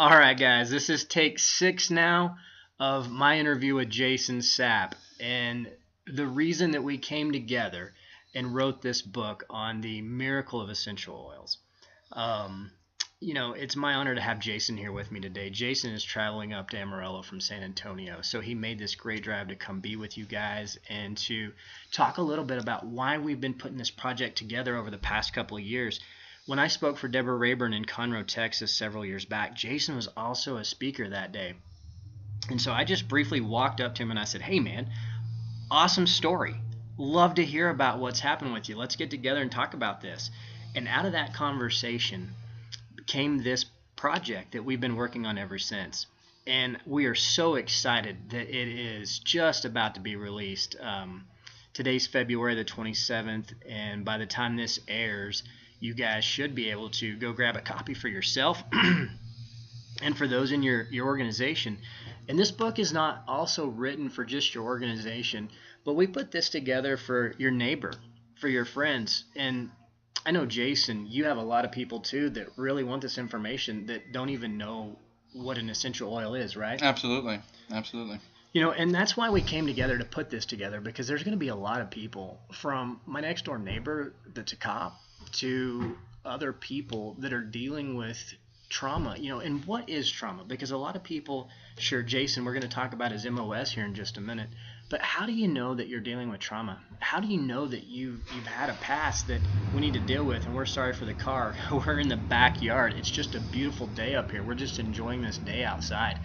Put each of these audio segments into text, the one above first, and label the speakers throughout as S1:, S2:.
S1: All right, guys, this is take 6 now of my interview with Jason Sapp. And the reason that we came together and wrote this book on the miracle of essential oils. Um, it's my honor to have Jason here with me today. Jason is traveling up to Amarillo from San Antonio, so he made this great drive to come be with you guys and to talk a little bit about why we've been putting this project together over the past couple of years. When I spoke for Deborah Rayburn in Conroe, Texas several years back, Jason was also a speaker that day. And so I just briefly walked up to him and I said, "Hey man, awesome story. Love to hear about what's happened with you. Let's get together and talk about this." And out of that conversation came this project that we've been working on ever since. And we are so excited that it is just about to be released. Today's February the 27th, and by the time this airs, you guys should be able to go grab a copy for yourself and for those in your organization. And this book is not also written for just your organization, but we put this together for your neighbor, for your friends. And I know, Jason, you have a lot of people too that really want this information that don't even know what an essential oil is, right?
S2: Absolutely. Absolutely.
S1: And that's why we came together to put this together, because there's going to be a lot of people, from my next door neighbor that's a cop to other people that are dealing with trauma. And what is trauma? Because a lot of people, sure, Jason, we're going to talk about his MOS here in just a minute, but how do you know that you're dealing with trauma? How do you know that you've had a past that we need to deal with? And we're sorry for the car. We're in the backyard. It's just a beautiful day up here. We're just enjoying this day outside.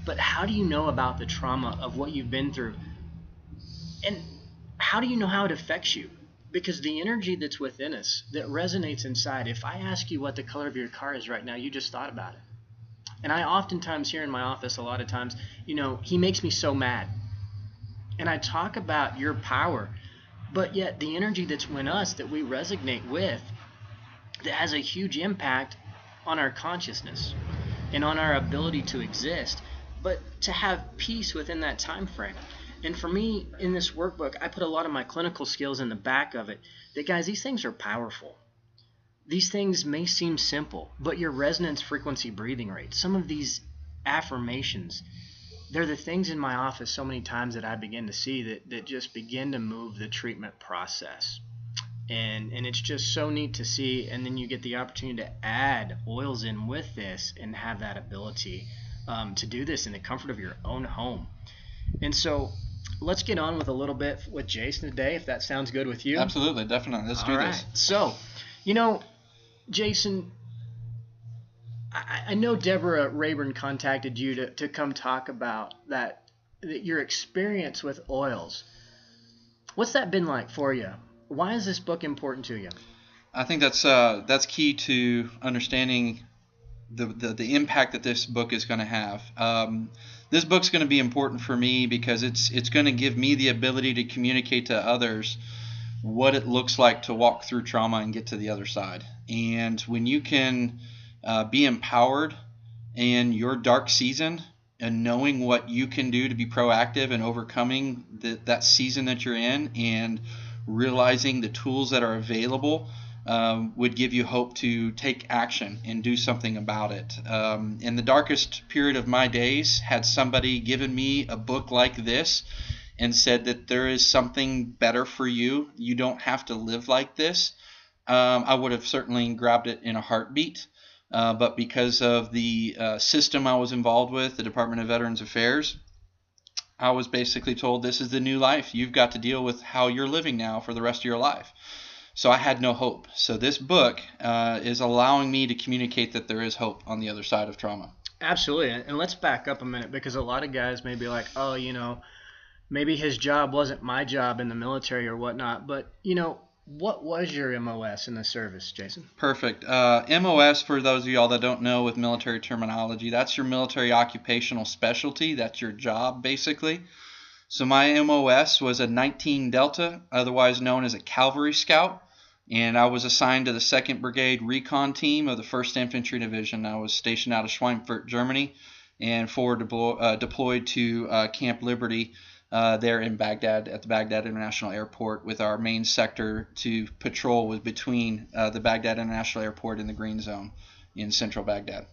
S1: But how do you know about the trauma of what you've been through? And how do you know how it affects you? Because the energy that's within us, that resonates inside, if I ask you what the color of your car is right now, you just thought about it. And I oftentimes here in my office, a lot of times, he makes me so mad. And I talk about your power, but yet the energy that's within us that we resonate with, that has a huge impact on our consciousness and on our ability to exist, but to have peace within that time frame. And for me, in this workbook, I put a lot of my clinical skills in the back of it. That, guys, these things are powerful. These things may seem simple, but your resonance frequency breathing rate, some of these affirmations, they're the things in my office so many times that I begin to see that just begin to move the treatment process. And it's just so neat to see. And then you get the opportunity to add oils in with this and have that ability to do this in the comfort of your own home. And so let's get on with a little bit with Jason today, if that sounds good with you.
S2: Absolutely, definitely. Let's do this.
S1: So, Jason, I know Deborah Rayburn contacted you to come talk about that your experience with oils. What's that been like for you? Why is this book important to you?
S2: I think that's key to understanding the impact that this book is going to have. This book's going to be important for me because it's going to give me the ability to communicate to others what it looks like to walk through trauma and get to the other side. And when you can be empowered in your dark season and knowing what you can do to be proactive and overcoming that season that you're in, and realizing the tools that are available, would give you hope to take action and do something about it. In the darkest period of my days, had somebody given me a book like this and said that there is something better for you, you don't have to live like this, I would have certainly grabbed it in a heartbeat. But because of the system I was involved with, the Department of Veterans Affairs, I was basically told, this is the new life. You've got to deal with how you're living now for the rest of your life. So I had no hope. So this book is allowing me to communicate that there is hope on the other side of trauma.
S1: Absolutely. And let's back up a minute, because a lot of guys may be like, oh, maybe his job wasn't my job in the military or whatnot. But, what was your MOS in the service, Jason?
S2: Perfect. MOS, for those of y'all that don't know with military terminology, that's your military occupational specialty. That's your job, basically. So my MOS was a 19 Delta, otherwise known as a Cavalry Scout. And I was assigned to the 2nd Brigade Recon Team of the 1st Infantry Division. I was stationed out of Schweinfurt, Germany, and deployed to Camp Liberty there in Baghdad, at the Baghdad International Airport, with our main sector to patrol was between the Baghdad International Airport and the Green Zone in central Baghdad.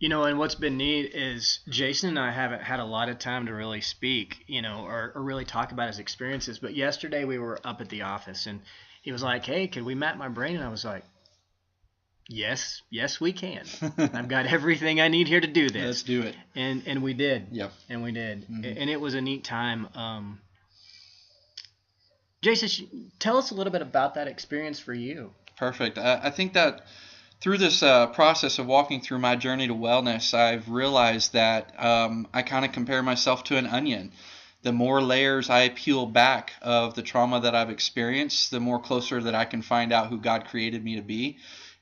S1: And what's been neat is Jason and I haven't had a lot of time to really speak, or really talk about his experiences. But yesterday we were up at the office and he was like, "Hey, could we map my brain?" And I was like, "Yes, we can. I've got everything I need here to do this."
S2: Let's do it.
S1: And we did.
S2: Yep.
S1: And we did.
S2: Mm-hmm.
S1: And it was a neat time. Jason, tell us a little bit about that experience for you.
S2: Perfect. I think that through this process of walking through my journey to wellness, I've realized that I kind of compare myself to an onion. The more layers I peel back of the trauma that I've experienced, the more closer that I can find out who God created me to be.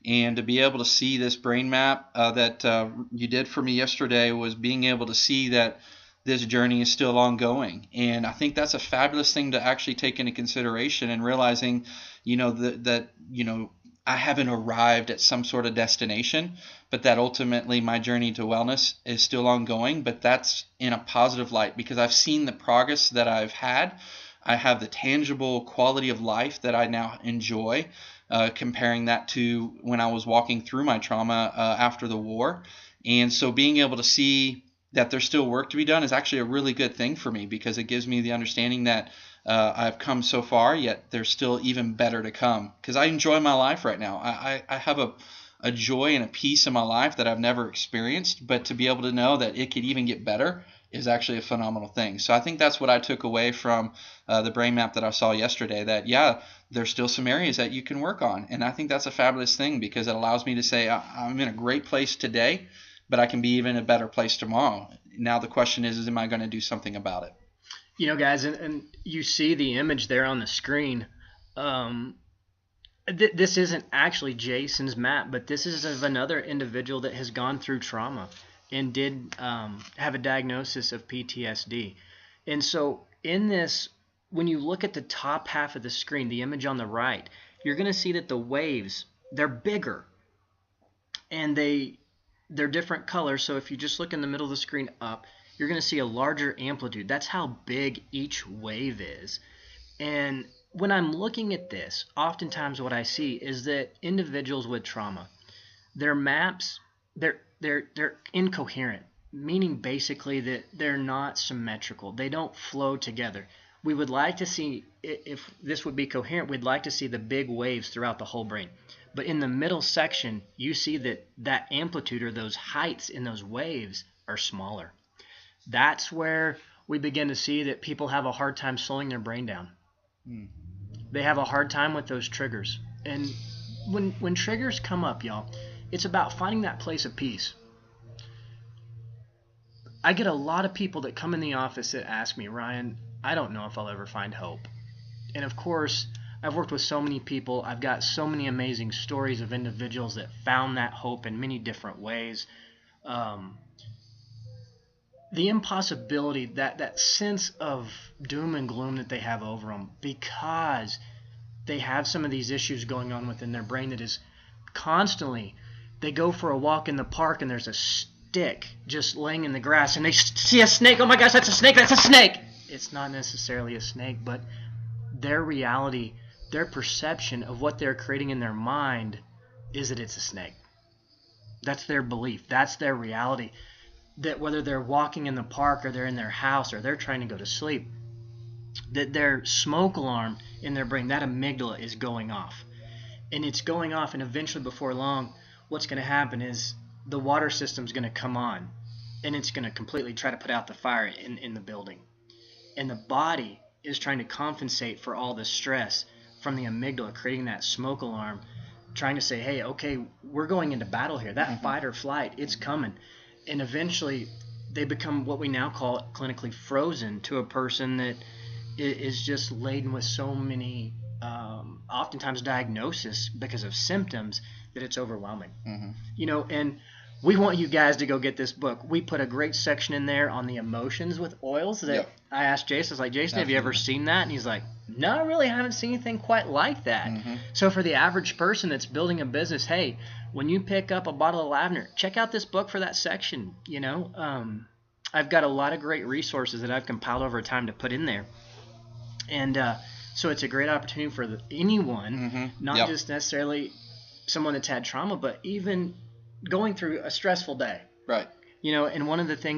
S2: And to be able to see this brain map that you did for me yesterday was being able to see that this journey is still ongoing. And I think that's a fabulous thing to actually take into consideration, and realizing, that I haven't arrived at some sort of destination, but that ultimately my journey to wellness is still ongoing. But that's in a positive light because I've seen the progress that I've had. I have the tangible quality of life that I now enjoy, comparing that to when I was walking through my trauma after the war. And so being able to see that there's still work to be done is actually a really good thing for me, because it gives me the understanding that I've come so far, yet there's still even better to come, because I enjoy my life right now. I have a joy and a peace in my life that I've never experienced, but to be able to know that it could even get better is actually a phenomenal thing. So I think that's what I took away from the brain map that I saw yesterday, that there's still some areas that you can work on. And I think that's a fabulous thing, because it allows me to say I'm in a great place today, but I can be even a better place tomorrow. Now the question is am I going to do something about it?
S1: Guys, and you see the image there on the screen. This isn't actually Jason's map, but this is of another individual that has gone through trauma and did have a diagnosis of PTSD. And so in this, when you look at the top half of the screen, the image on the right, you're going to see that the waves, they're bigger and they're different colors. So if you just look in the middle of the screen up, you're going to see a larger amplitude. That's how big each wave is. And when I'm looking at this, oftentimes what I see is that individuals with trauma, their maps, they're incoherent, meaning basically that they're not symmetrical. They don't flow together. We would like to see, if this would be coherent, we'd like to see the big waves throughout the whole brain. But in the middle section, you see that amplitude, or those heights in those waves, are smaller. That's where we begin to see that people have a hard time slowing their brain down. They have a hard time with those triggers. And when triggers come up, y'all, it's about finding that place of peace. I get a lot of people that come in the office that ask me, "Ryan, I don't know if I'll ever find hope." And of course, I've worked with so many people. I've got so many amazing stories of individuals that found that hope in many different ways. The impossibility, that sense of doom and gloom that they have over them, because they have some of these issues going on within their brain that is constantly, they go for a walk in the park and there's a stick just laying in the grass and they see a snake. Oh my gosh, that's a snake, that's a snake. It's not necessarily a snake, but their reality, their perception of what they're creating in their mind is that it's a snake. That's their belief. That's their reality. That whether they're walking in the park or they're in their house or they're trying to go to sleep, that their smoke alarm in their brain, that amygdala, is going off. And it's going off, and eventually before long, what's going to happen is the water system's going to come on, and it's going to completely try to put out the fire in the building. And the body is trying to compensate for all the stress from the amygdala, creating that smoke alarm, trying to say, hey, okay, we're going into battle here. That fight or flight, it's coming. And eventually they become what we now call clinically frozen to a person that is just laden with so many, oftentimes diagnosis because of symptoms, that it's overwhelming. And we want you guys to go get this book. We put a great section in there on the emotions with oils that I asked Jason. I was like, Jason, have you ever seen that? And he's like, no, I really haven't seen anything quite like that. So for the average person that's building a business, hey, when you pick up a bottle of lavender, check out this book for that section. I've got a lot of great resources that I've compiled over time to put in there. And so it's a great opportunity for anyone, not just necessarily someone that's had trauma, but even going through a stressful day.
S2: Right.
S1: You know, and one of the things